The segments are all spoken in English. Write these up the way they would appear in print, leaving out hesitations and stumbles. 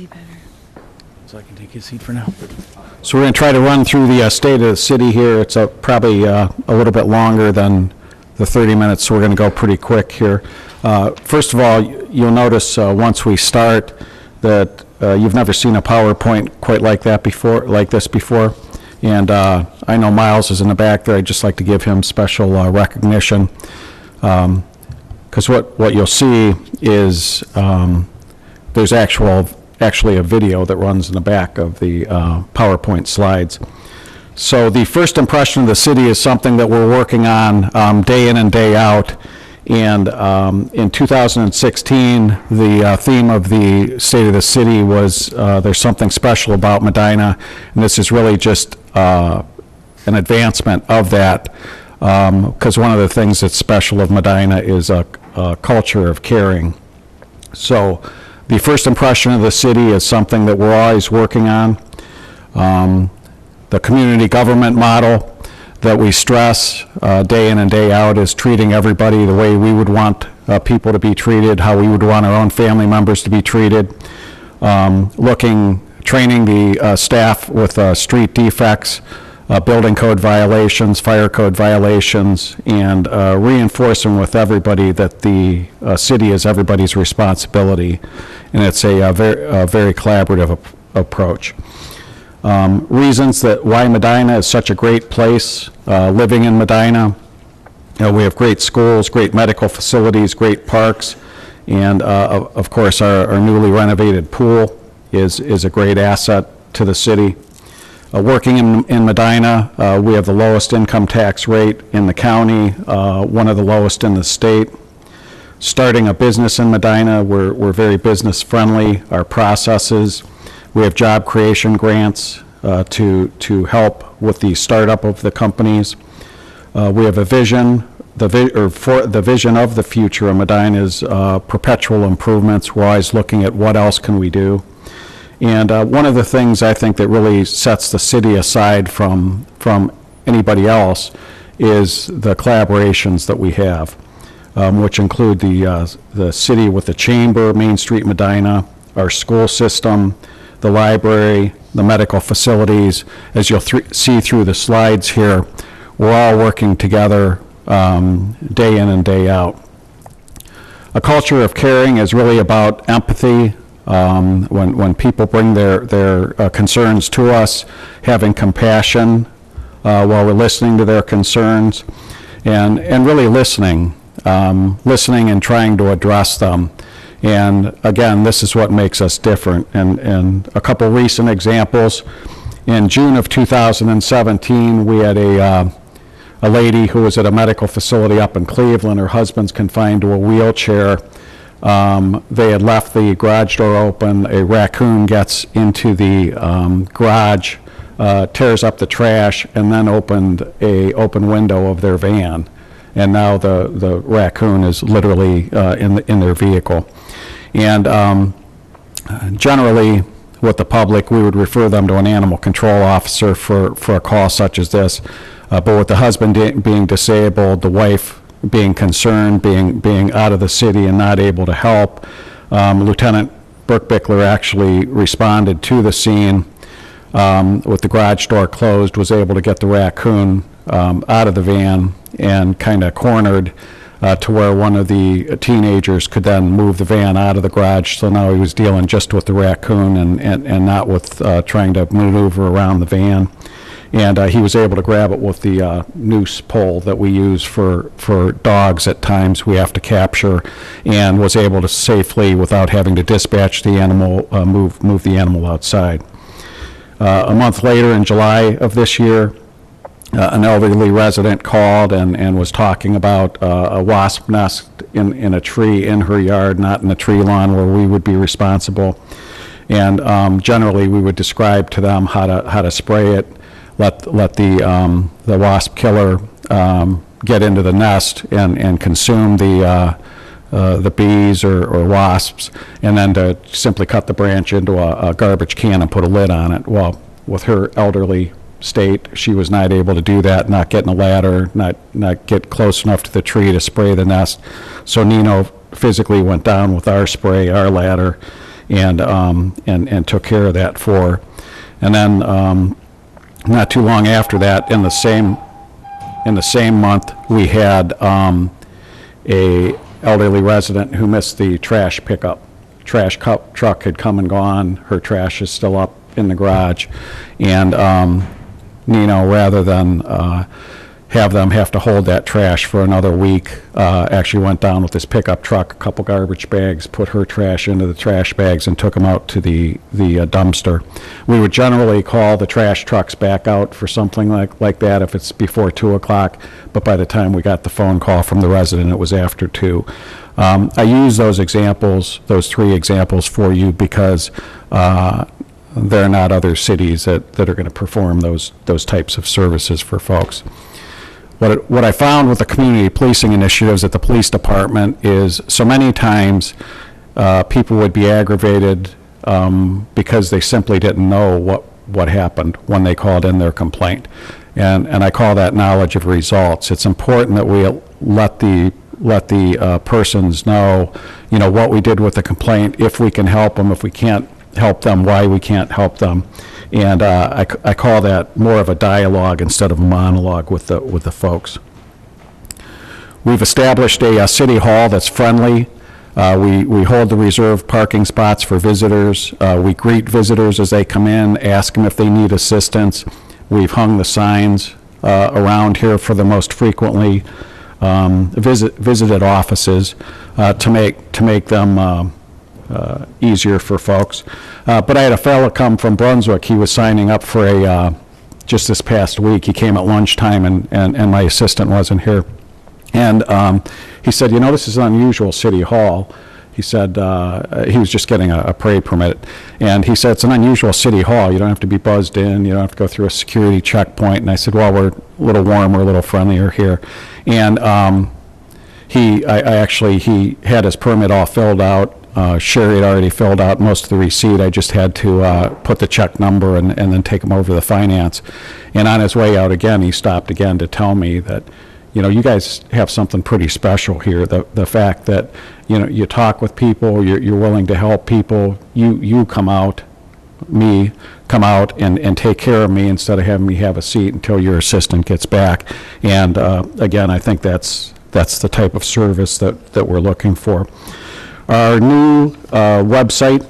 see better. So I can take his seat for now. So we're going to try to run through the state of the city here. It's probably a little bit longer than the 30 minutes, so we're going to go pretty quick here. First of all, you'll notice once we start that you've never seen a PowerPoint quite like this before. And I know Miles is in the back there. I'd just like to give him special recognition. Because what you'll see is there's actually a video that runs in the back of the PowerPoint slides. So the first impression of the city is something that we're working on day in and day out. And in 2016, the theme of the State of the City was there's something special about Medina, and this is really just an advancement of that, because one of the things that's special of Medina is a culture of caring. So the first impression of the city is something that we're always working on. The community government model that we stress day in and day out is treating everybody the way we would want people to be treated, how we would want our own family members to be treated. Training the staff with street defects, building code violations, fire code violations, and reinforcing with everybody that the city is everybody's responsibility, and it's a very collaborative approach. Reasons that why Medina is such a great place, living in Medina. We have great schools, great medical facilities, great parks, and of course our newly renovated pool is a great asset to the city. Working in Medina, we have the lowest income tax rate in the county, one of the lowest in the state. Starting a business in Medina, we're very business friendly. Our processes, we have job creation grants to help with the startup of the companies. We have a vision. The vision of the future of Medina is perpetual improvements. We're always looking at what else can we do. And one of the things I think that really sets the city aside from anybody else is the collaborations that we have, which include the city with the chamber, Main Street Medina, our school system, the library, the medical facilities. As you'll see through the slides here, we're all working together day in and day out. A culture of caring is really about empathy. When people bring their concerns to us, having compassion while we're listening to their concerns, and really listening and trying to address them. And again, this is what makes us different. And a couple recent examples. In June of 2017, we had a lady who was at a medical facility up in Cleveland. Her husband's confined to a wheelchair. They had left the garage door open. A raccoon gets into the garage, tears up the trash, and then opened an open window of their van. And now the raccoon is literally in their vehicle. And generally, with the public, we would refer them to an animal control officer for a call such as this. But with the husband being disabled, the wife being concerned, being out of the city and not able to help, Lieutenant Burke-Bickler actually responded to the scene with the garage door closed, was able to get the raccoon out of the van and kind of cornered to where one of the teenagers could then move the van out of the garage. So now he was dealing just with the raccoon and not with trying to maneuver around the van. And he was able to grab it with the noose pole that we use for dogs at times we have to capture, and was able to safely, without having to dispatch the animal, move the animal outside. A month later, in July of this year, an elderly resident called and was talking about a wasp nest in a tree in her yard, not in a tree lawn where we would be responsible. And generally, we would describe to them how to spray it. Let the wasp killer get into the nest and consume the bees or wasps, and then to simply cut the branch into a garbage can and put a lid on it. Well, with her elderly state, she was not able to do that, not getting a ladder, not get close enough to the tree to spray the nest. So Nino physically went down with our spray, our ladder, and took care of that for her. And then not too long after that, in the same month, we had a elderly resident who missed the trash pickup. Trash truck had come and gone. Her trash is still up in the garage, and rather than have them have to hold that trash for another week, actually went down with this pickup truck, a couple garbage bags, put her trash into the trash bags, and took them out to the dumpster. We would generally call the trash trucks back out for something like that if it's before 2 o'clock, but by the time we got the phone call from the resident, it was after 2. I use those examples, those 3 examples for you because there are not other cities that are going to perform those types of services for folks. What I found with the community policing initiatives at the police department is so many times people would be aggravated because they simply didn't know what happened when they called in their complaint. And I call that knowledge of results. It's important that we let the persons know, what we did with the complaint, if we can help them, if we can't help them, why we can't help them. And I call that more of a dialogue instead of a monologue with the folks. We've established a city hall that's friendly. We hold the reserved parking spots for visitors. We greet visitors as they come in, ask them if they need assistance. We've hung the signs around here for the most frequently visited offices to make them easier for folks. But I had a fellow come from Brunswick. He was signing up for just this past week. He came at lunchtime and my assistant wasn't here. And he said, this is an unusual city hall. He said he was just getting a parade permit. And he said, it's an unusual city hall. You don't have to be buzzed in. You don't have to go through a security checkpoint. And I said, well, we're a little warmer, a little friendlier here. And he had his permit all filled out. Sherry had already filled out most of the receipt. I just had to put the check number and then take him over to the finance. And on his way out again, he stopped again to tell me that, you guys have something pretty special here. The fact that, you talk with people, you're willing to help people, you come out and take care of me instead of having me have a seat until your assistant gets back. And again, I think that's the type of service that we're looking for. Our new website,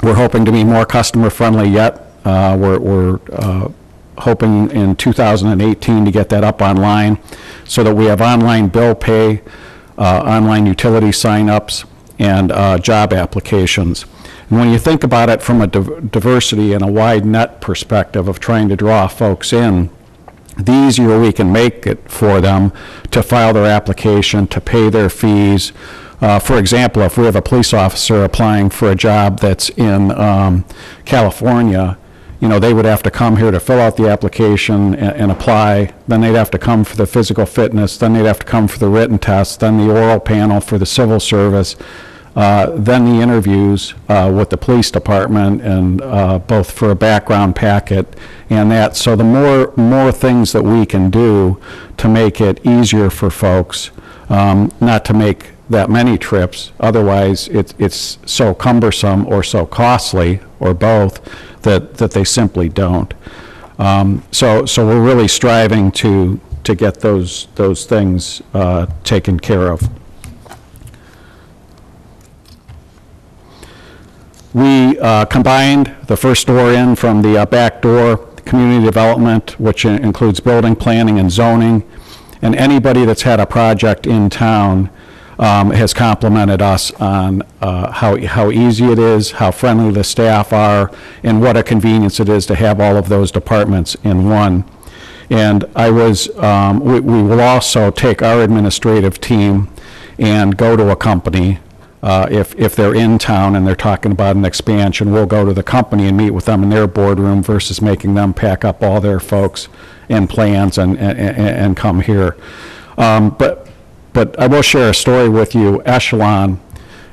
we're hoping to be more customer friendly yet. We're hoping in 2018 to get that up online so that we have online bill pay, online utility sign-ups, and job applications. And when you think about it from a diversity and a wide net perspective of trying to draw folks in, the easier we can make it for them to file their application, to pay their fees. For example, if we have a police officer applying for a job that's in California, they would have to come here to fill out the application and apply. Then they'd have to come for the physical fitness. Then they'd have to come for the written test. Then the oral panel for the civil service. Then the interviews with the police department, and both for a background packet and that. So the more things that we can do to make it easier for folks, not to make that many trips, otherwise it's so cumbersome or so costly or both that they simply don't. So we're really striving to get those things taken care of. We combined the first door in from the back door, community development, which includes building, planning, and zoning, and anybody that's had a project in town has complimented us on how easy it is, how friendly the staff are, and what a convenience it is to have all of those departments in one. And we will also take our administrative team and go to a company. If they're in town and they're talking about an expansion, we'll go to the company and meet with them in their boardroom versus making them pack up all their folks and plans and come here. But I will share a story with you. Echelon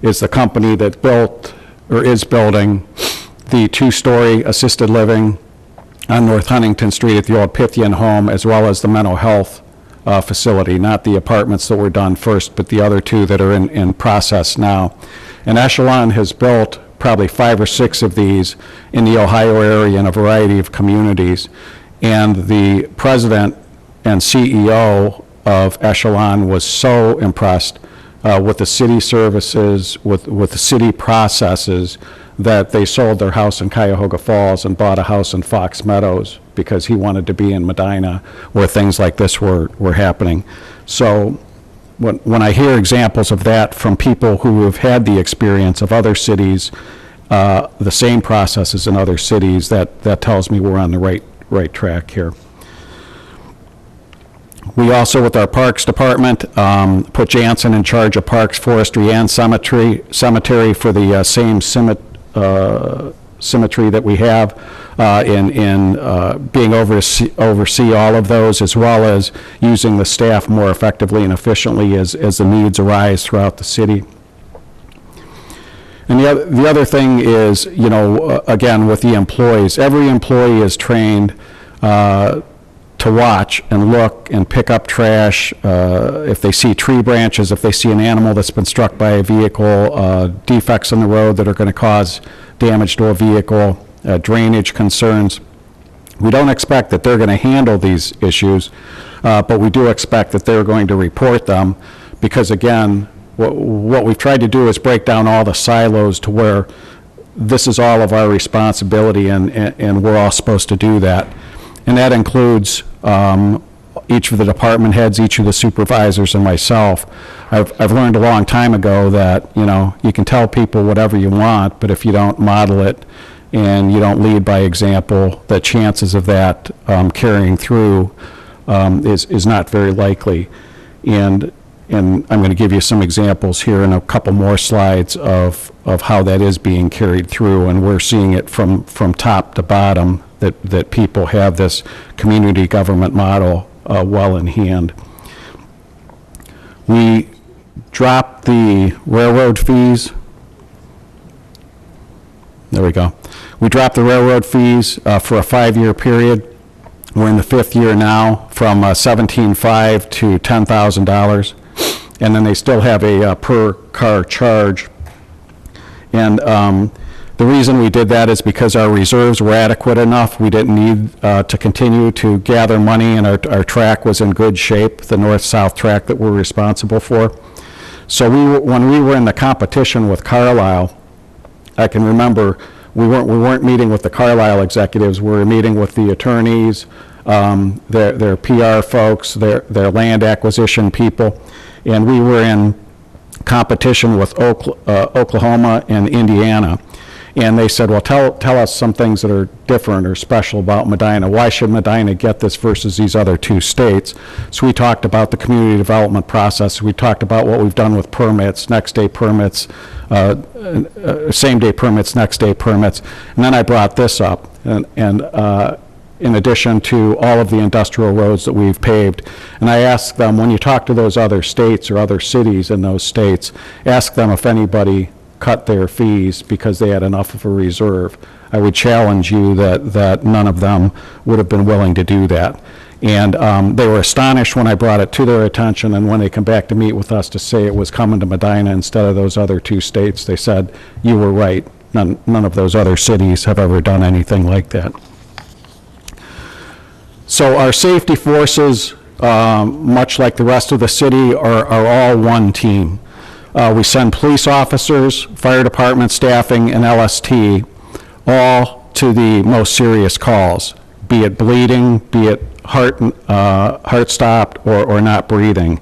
is the company that built or is building the 2-story assisted living on North Huntington Street at the old Pythian home, as well as the mental health facility, not the apartments that were done first, but the other 2 that are in process now. And Echelon has built probably 5 or 6 of these in the Ohio area in a variety of communities. And the president and CEO of Echelon was so impressed with the city services, with the city processes, that they sold their house in Cuyahoga Falls and bought a house in Fox Meadows because he wanted to be in Medina where things like this were happening. So when I hear examples of that from people who have had the experience of other cities, the same processes in other cities, that tells me we're on the right track here. We also, with our Parks Department, put Jansen in charge of Parks, Forestry, and Cemetery for the same symmetry that we have in being oversee all of those, as well as using the staff more effectively and efficiently as the needs arise throughout the city. And the other thing is, you know, again, with the employees, every employee is trained to watch and look and pick up trash, if they see tree branches, if they see an animal that's been struck by a vehicle, defects in the road that are going to cause damage to a vehicle, drainage concerns. We don't expect that they're going to handle these issues, but we do expect that they're going to report them, because again, what we've tried to do is break down all the silos to where this is all of our responsibility, and we're all supposed to do that. And that includes each of the department heads, each of the supervisors, and myself. I've learned a long time ago that, you know, you can tell people whatever you want, but if you don't model it and you don't lead by example, the chances of that carrying through is not very likely. And I'm going to give you some examples here in a couple more slides of how that is being carried through, and we're seeing it from top to bottom, that people have this community government model well in hand. We dropped the railroad fees. There we go. We dropped the railroad fees for a 5-year period. We're in the 5th year now, from $17,500 to $10,000. And then they still have a per car charge. And the reason we did that is because our reserves were adequate enough. We didn't need to continue to gather money, and our track was in good shape, the north-south track that we're responsible for. So when we were in the competition with Carlisle, I can remember we weren't meeting with the Carlisle executives. We were meeting with the attorneys, their PR folks, their land acquisition people, and we were in competition with Oklahoma and Indiana. And they said, well, tell us some things that are different or special about Medina. Why should Medina get this versus these other 2 states? So we talked about the community development process. We talked about what we've done with permits, next day permits, same day permits, next day permits. And then I brought this up. And in addition to all of the industrial roads that we've paved. And I asked them, when you talk to those other states or other cities in those states, ask them if anybody cut their fees because they had enough of a reserve. I would challenge you that none of them would have been willing to do that. And they were astonished when I brought it to their attention, and when they come back to meet with us to say it was coming to Medina instead of those other 2 states, they said, you were right. None of those other cities have ever done anything like that. So our safety forces, much like the rest of the city, are all one team. We send police officers, fire department staffing, and LST all to the most serious calls, be it bleeding, be it heart stopped, or not breathing.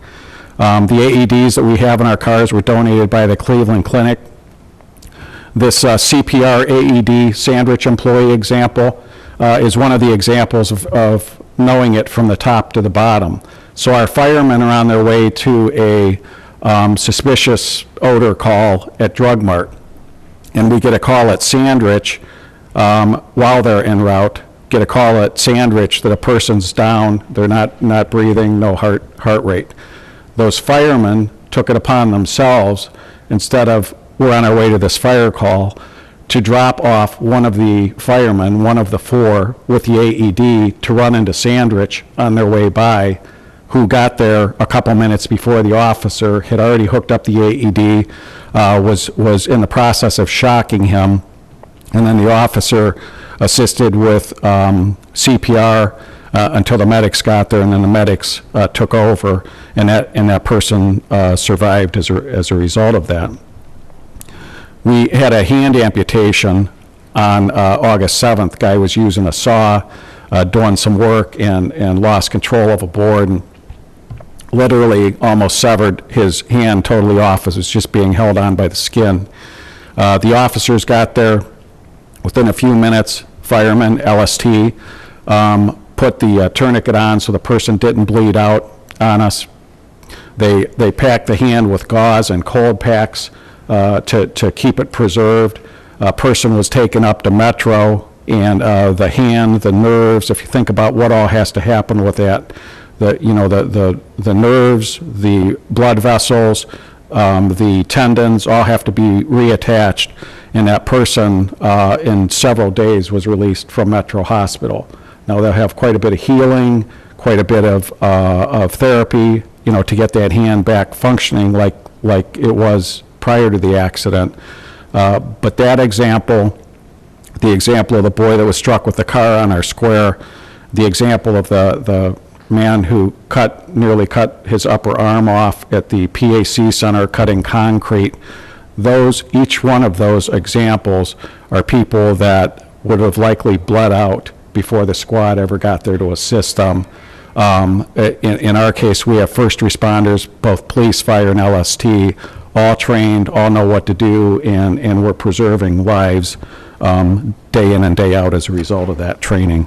The AEDs that we have in our cars were donated by the Cleveland Clinic. This CPR AED sandwich employee example is one of the examples of knowing it from the top to the bottom. So our firemen are on their way to a suspicious odor call at Drug Mart, and we get a call at Sandwich while they're en route, get a call at Sandwich that a person's down, they're not breathing, no heart rate. Those firemen took it upon themselves, instead of we're on our way to this fire call, to drop off one of the firemen, one of the 4, with the AED to run into Sandwich on their way by, who got there a couple minutes before the officer, had already hooked up the AED, was in the process of shocking him, and then the officer assisted with CPR until the medics got there, and then the medics took over, and that person survived as a result of that. We had a hand amputation on August 7th. Guy was using a saw, doing some work, and lost control of a board, and literally almost severed his hand totally off as it was just being held on by the skin. The officers got there within a few minutes. Firemen, LST, put the tourniquet on so the person didn't bleed out on us. They packed the hand with gauze and cold packs to keep it preserved. A person was taken up to Metro, and the hand, the nerves, if you think about what all has to happen with that, the nerves, the blood vessels, the tendons all have to be reattached, and that person in several days was released from Metro Hospital. Now they'll have quite a bit of healing, quite a bit of therapy, to get that hand back functioning like it was prior to the accident. But that example, the example of the boy that was struck with the car on our square, the example of the man who nearly cut his upper arm off at the PAC Center cutting concrete, each one of those examples are people that would have likely bled out before the squad ever got there to assist them. In our case, we have first responders, both police, fire, and LST, all trained, all know what to do, and we're preserving lives day in and day out as a result of that training.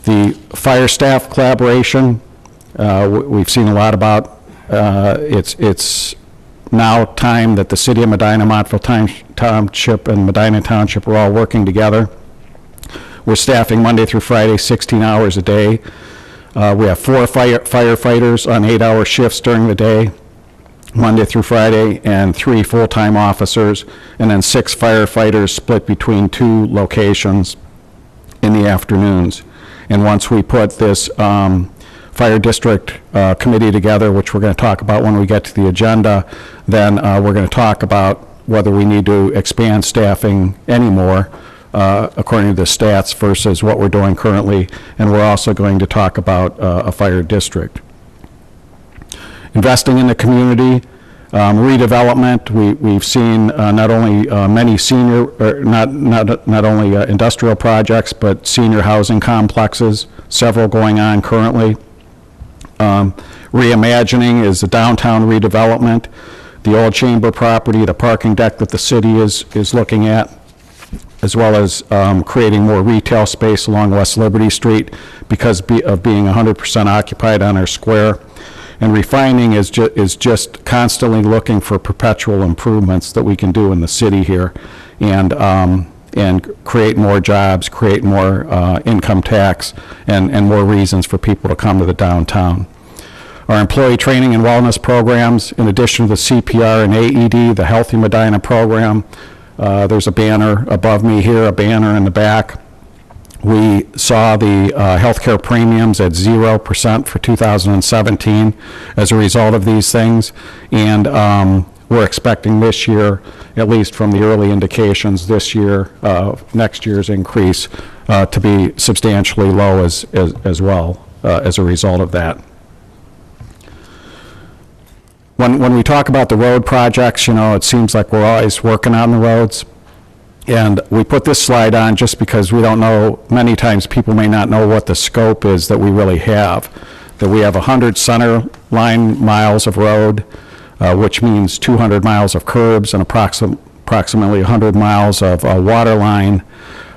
The fire staff collaboration, we've seen a lot about. It's now time that the city of Medina, Montville Township, and Medina Township are all working together. We're staffing Monday through Friday, 16 hours a day. We have 4 firefighters on 8-hour shifts during the day, Monday through Friday, and 3 full-time officers, and then 6 firefighters split between 2 locations in the afternoons. And once we put this fire district committee together, which we're going to talk about when we get to the agenda, then we're going to talk about whether we need to expand staffing anymore according to the stats versus what we're doing currently, and we're also going to talk about a fire district. Investing in the community, redevelopment. We've seen not only many senior, or not only industrial projects, but senior housing complexes, several going on currently. Reimagining is the downtown redevelopment, the old chamber property, the parking deck that the city is looking at, as well as creating more retail space along West Liberty Street because of being 100% occupied on our square. And refining is just constantly looking for perpetual improvements that we can do in the city here, and create more jobs, create more income tax, and more reasons for people to come to the downtown. Our employee training and wellness programs, in addition to the CPR and AED, the Healthy Medina program. There's a banner above me here, a banner in the back. We saw the healthcare premiums at 0% for 2017 as a result of these things, and we're expecting this year, at least from the early indications this year, next year's increase to be substantially low as well as a result of that. When we talk about the road projects, it seems like we're always working on the roads. And we put this slide on just because we don't know, many times people may not know what the scope is that we really have. That we have 100 center line miles of road, which means 200 miles of curbs and approximately 100 miles of water line.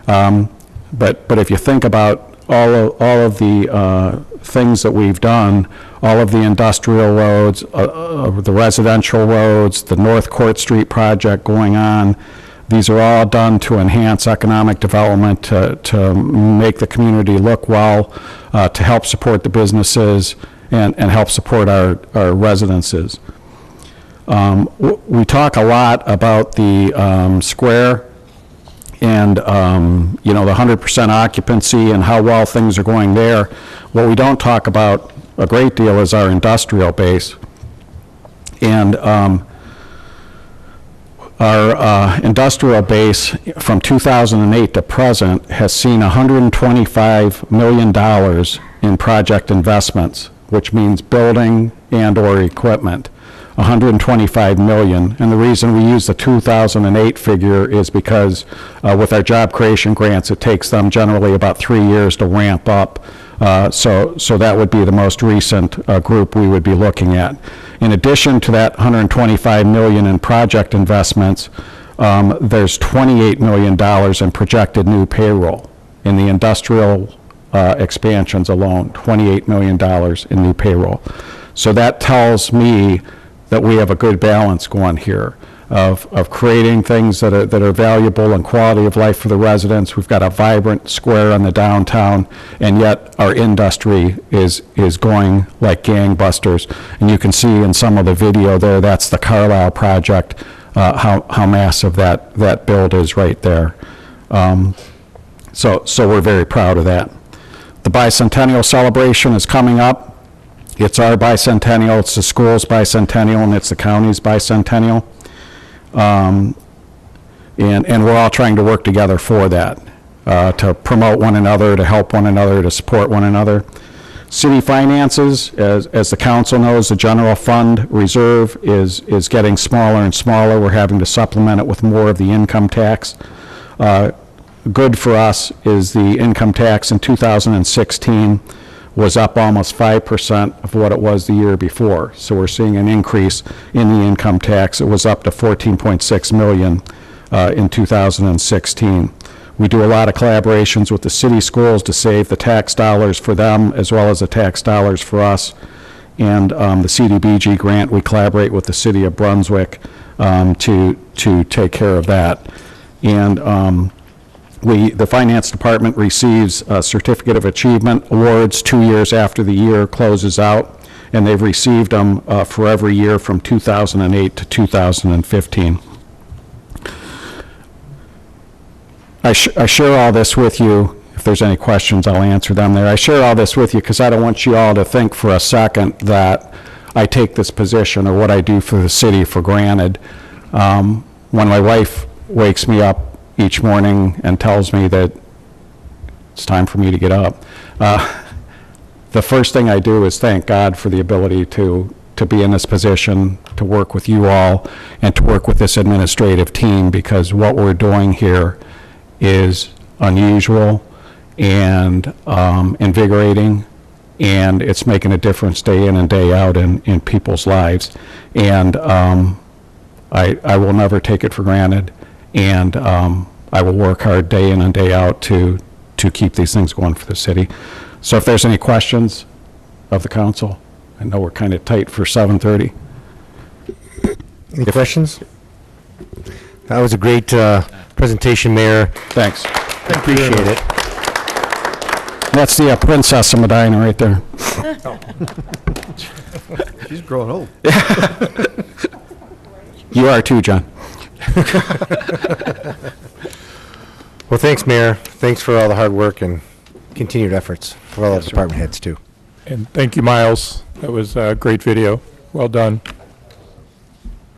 But if you think about all of the things that we've done, all of the industrial roads, the residential roads, the North Court Street project going on, these are all done to enhance economic development, to make the community look well, to help support the businesses, and help support our residences. We talk a lot about the square and the 100% occupancy and how well things are going there. What we don't talk about a great deal is our industrial base. And our industrial base from 2008 to present has seen $125 million in project investments, which means building and or equipment. 125 million, and the reason we use the 2008 figure is because with our job creation grants, it takes them generally about 3 years to ramp up. So that would be the most recent group we would be looking at. In addition to that 125 million in project investments, there's $28 million in projected new payroll in the industrial expansions alone. $28 million in new payroll. So that tells me that we have a good balance going here of creating things that are valuable and quality of life for the residents. We've got a vibrant square in the downtown, and yet our industry is going like gangbusters. And you can see in some of the video there, that's the Carlisle project, how massive that build is right there. So we're very proud of that. The bicentennial celebration is coming up. It's our bicentennial, it's the school's bicentennial, and it's the county's bicentennial. And we're all trying to work together for that, to promote one another, to help one another, to support one another. City finances, as the council knows, the general fund reserve is getting smaller and smaller. We're having to supplement it with more of the income tax. Good for us is the income tax in 2016 was up almost 5% of what it was the year before. So we're seeing an increase in the income tax. It was up to 14.6 million in 2016. We do a lot of collaborations with the city schools to save the tax dollars for them as well as the tax dollars for us. And the CDBG grant, we collaborate with the city of Brunswick to take care of that. And the finance department receives a certificate of achievement awards 2 years after the year closes out, and they've received them for every year from 2008 to 2015. I share all this with you. If there's any questions, I'll answer them there. I share all this with you because I don't want you all to think for a second that I take this position or what I do for the city for granted. When my wife wakes me up each morning and tells me that it's time for me to get up, the first thing I do is thank God for the ability to be in this position, to work with you all, and to work with this administrative team, because what we're doing here is unusual and invigorating, and it's making a difference day in and day out in people's lives. And I will never take it for granted. And I will work hard day in and day out to keep these things going for the city. So if there's any questions of the council, I know we're kind of tight for 7:30. Any questions? That was a great presentation, Mayor. Thanks. I appreciate it. That's the Princess of Medina right there. She's growing old. You are too, John. Well, thanks, Mayor. Thanks for all the hard work and continued efforts for all the department heads, too. And thank you, Miles. That was a great video. Well done.